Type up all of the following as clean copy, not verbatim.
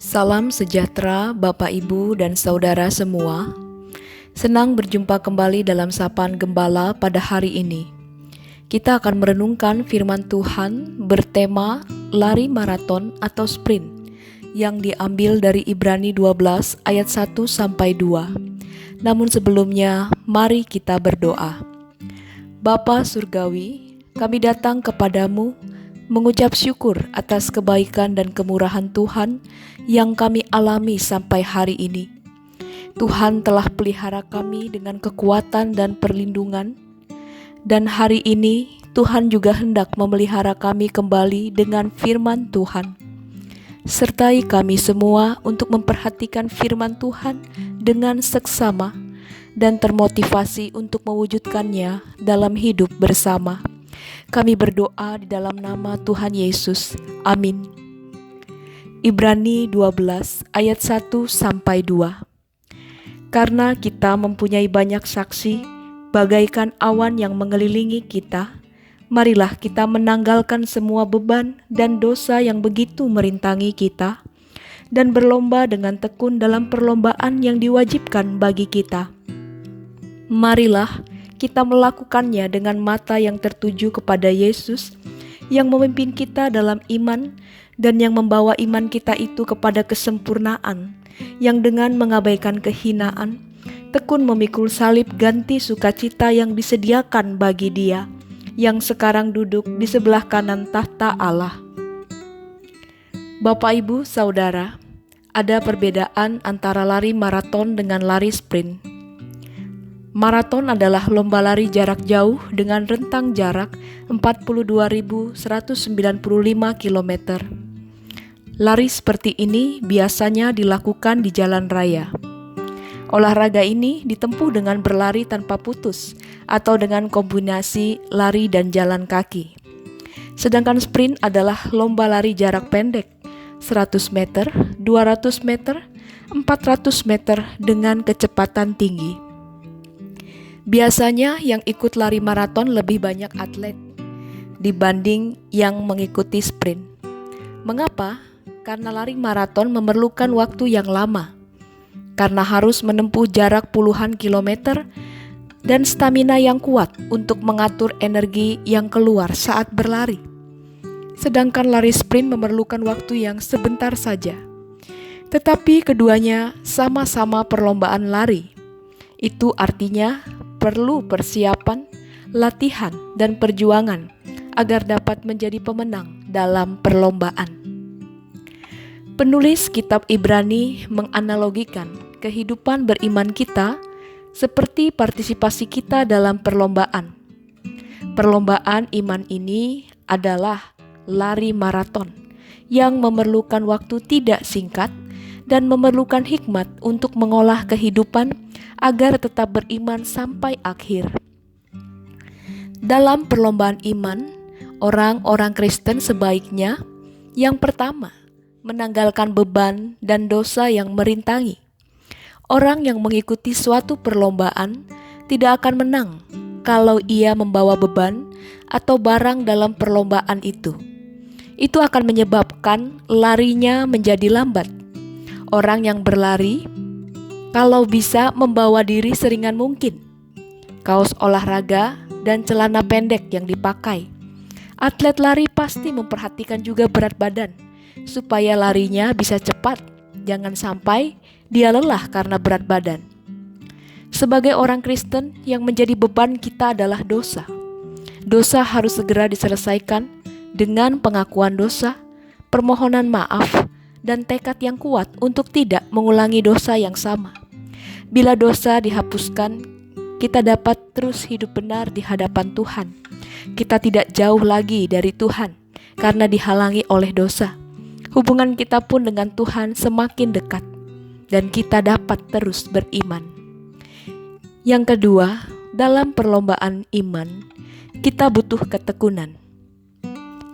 Salam sejahtera Bapak Ibu dan Saudara semua. Senang berjumpa kembali dalam Sapaan Gembala pada hari ini. Kita akan merenungkan firman Tuhan bertema lari maraton atau sprint yang diambil dari Ibrani 12 ayat 1 sampai 2. Namun sebelumnya, mari kita berdoa. Bapa Surgawi, kami datang kepadamu mengucap syukur atas kebaikan dan kemurahan Tuhan yang kami alami sampai hari ini. Tuhan telah pelihara kami dengan kekuatan dan perlindungan, dan hari ini Tuhan juga hendak memelihara kami kembali dengan firman Tuhan. Sertai kami semua untuk memperhatikan firman Tuhan dengan seksama dan termotivasi untuk mewujudkannya dalam hidup bersama. Kami berdoa di dalam nama Tuhan Yesus. Amin. Ibrani 12 ayat 1 sampai 2. Karena kita mempunyai banyak saksi, bagaikan awan yang mengelilingi kita, marilah kita menanggalkan semua beban dan dosa yang begitu merintangi kita, dan berlomba dengan tekun dalam perlombaan yang diwajibkan bagi kita. Marilah kita melakukannya dengan mata yang tertuju kepada Yesus yang memimpin kita dalam iman dan yang membawa iman kita itu kepada kesempurnaan, yang dengan mengabaikan kehinaan, tekun memikul salib ganti sukacita yang disediakan bagi Dia, yang sekarang duduk di sebelah kanan tahta Allah. Bapak, Ibu, Saudara, ada perbedaan antara lari maraton dengan lari sprint. Maraton adalah lomba lari jarak jauh dengan rentang jarak 42.195 km. Lari seperti ini biasanya dilakukan di jalan raya. Olahraga ini ditempuh dengan berlari tanpa putus atau dengan kombinasi lari dan jalan kaki. Sedangkan sprint adalah lomba lari jarak pendek, 100 meter, 200 meter, 400 meter dengan kecepatan tinggi. Biasanya yang ikut lari maraton lebih banyak atlet dibanding yang mengikuti sprint. Mengapa? Karena lari maraton memerlukan waktu yang lama, karena harus menempuh jarak puluhan kilometer dan stamina yang kuat untuk mengatur energi yang keluar saat berlari. Sedangkan lari sprint memerlukan waktu yang sebentar saja. Tetapi keduanya sama-sama perlombaan lari. Itu artinya perlu persiapan, latihan, dan perjuangan agar dapat menjadi pemenang dalam perlombaan. Penulis kitab Ibrani menganalogikan kehidupan beriman kita seperti partisipasi kita dalam perlombaan. Perlombaan iman ini adalah lari maraton yang memerlukan waktu tidak singkat dan memerlukan hikmat untuk mengolah kehidupan agar tetap beriman sampai akhir. Dalam perlombaan iman, orang-orang Kristen sebaiknya yang pertama, menanggalkan beban dan dosa yang merintangi. Orang yang mengikuti suatu perlombaan tidak akan menang kalau ia membawa beban atau barang dalam perlombaan itu. Itu akan menyebabkan larinya menjadi lambat. Orang yang berlari kalau bisa membawa diri seringan mungkin, kaos olahraga dan celana pendek yang dipakai. Atlet lari pasti memperhatikan juga berat badan, supaya larinya bisa cepat. Jangan sampai dia lelah karena berat badan. Sebagai orang Kristen, yang menjadi beban kita adalah dosa. Dosa harus segera diselesaikan dengan pengakuan dosa, permohonan maaf, dan tekad yang kuat untuk tidak mengulangi dosa yang sama. Bila dosa dihapuskan, kita dapat terus hidup benar di hadapan Tuhan. Kita tidak jauh lagi dari Tuhan karena dihalangi oleh dosa. Hubungan kita pun dengan Tuhan semakin dekat dan kita dapat terus beriman. Yang kedua, dalam perlombaan iman, kita butuh ketekunan.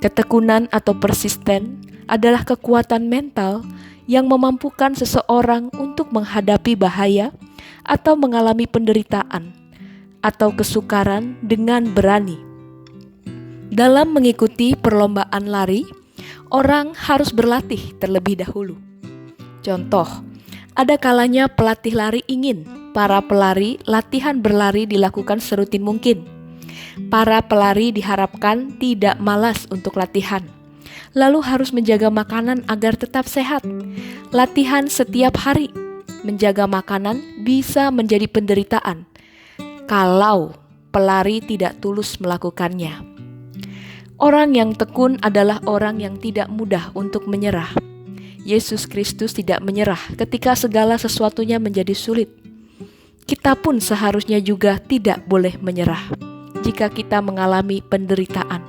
Ketekunan atau persisten adalah kekuatan mental yang memampukan seseorang untuk menghadapi bahaya atau mengalami penderitaan atau kesukaran dengan berani. Dalam mengikuti perlombaan lari, orang harus berlatih terlebih dahulu. Contoh, ada kalanya pelatih lari ingin para pelari latihan berlari dilakukan serutin mungkin. Para pelari diharapkan tidak malas untuk latihan, lalu harus menjaga makanan agar tetap sehat. Latihan setiap hari, menjaga makanan bisa menjadi penderitaan kalau pelari tidak tulus melakukannya. Orang yang tekun adalah orang yang tidak mudah untuk menyerah. Yesus Kristus tidak menyerah ketika segala sesuatunya menjadi sulit. Kita pun seharusnya juga tidak boleh menyerah jika kita mengalami penderitaan.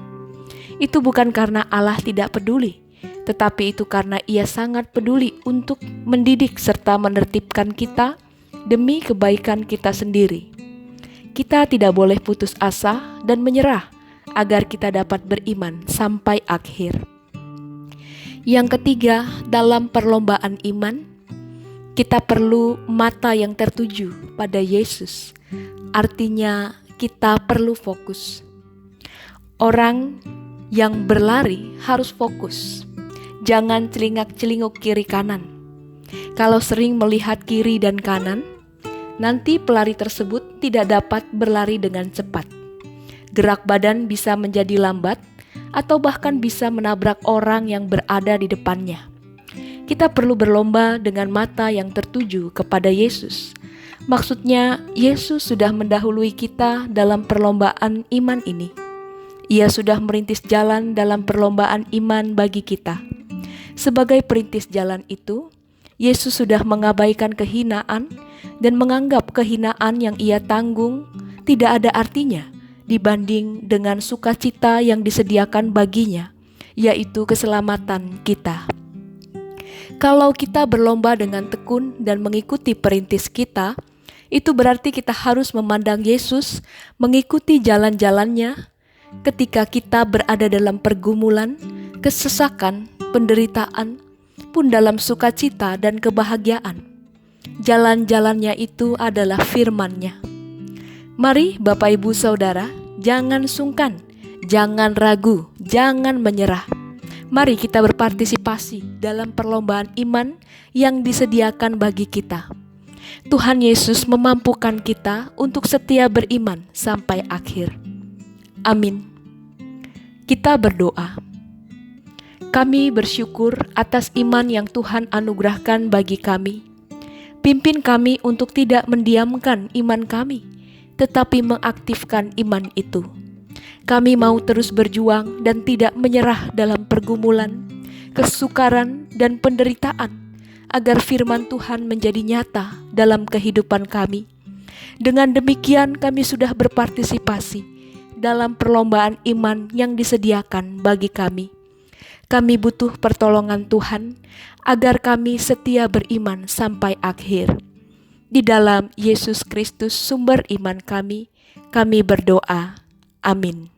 Itu bukan karena Allah tidak peduli, tetapi itu karena Ia sangat peduli untuk mendidik serta menertibkan kita demi kebaikan kita sendiri. Kita tidak boleh putus asa dan menyerah agar kita dapat beriman sampai akhir. Yang ketiga, dalam perlombaan iman, kita perlu mata yang tertuju pada Yesus. Artinya, kita perlu fokus. Orang yang berlari harus fokus. Jangan celingak-celinguk kiri kanan. Kalau sering melihat kiri dan kanan, nanti pelari tersebut tidak dapat berlari dengan cepat. Gerak badan bisa menjadi lambat atau bahkan bisa menabrak orang yang berada di depannya. Kita perlu berlomba dengan mata yang tertuju kepada Yesus. Maksudnya, Yesus sudah mendahului kita dalam perlombaan iman ini. Ia sudah merintis jalan dalam perlombaan iman bagi kita. Sebagai perintis jalan itu, Yesus sudah mengabaikan kehinaan dan menganggap kehinaan yang Ia tanggung tidak ada artinya dibanding dengan sukacita yang disediakan baginya, yaitu keselamatan kita. Kalau kita berlomba dengan tekun dan mengikuti perintis kita, itu berarti kita harus memandang Yesus, mengikuti jalan-jalannya ketika kita berada dalam pergumulan, kesesakan, penderitaan, pun dalam sukacita dan kebahagiaan. Jalan-jalannya itu adalah firman-Nya. Mari Bapak Ibu Saudara, jangan sungkan, jangan ragu, jangan menyerah. Mari kita berpartisipasi dalam perlombaan iman yang disediakan bagi kita. Tuhan Yesus memampukan kita untuk setia beriman sampai akhir. Amin. Kita berdoa. Kami bersyukur atas iman yang Tuhan anugerahkan bagi kami. Pimpin kami untuk tidak mendiamkan iman kami, tetapi mengaktifkan iman itu. Kami mau terus berjuang dan tidak menyerah dalam pergumulan, kesukaran, dan penderitaan, agar firman Tuhan menjadi nyata dalam kehidupan kami. Dengan demikian kami sudah berpartisipasi dalam perlombaan iman yang disediakan bagi kami. Kami butuh pertolongan Tuhan agar kami setia beriman sampai akhir. Di dalam Yesus Kristus sumber iman kami berdoa. Amin.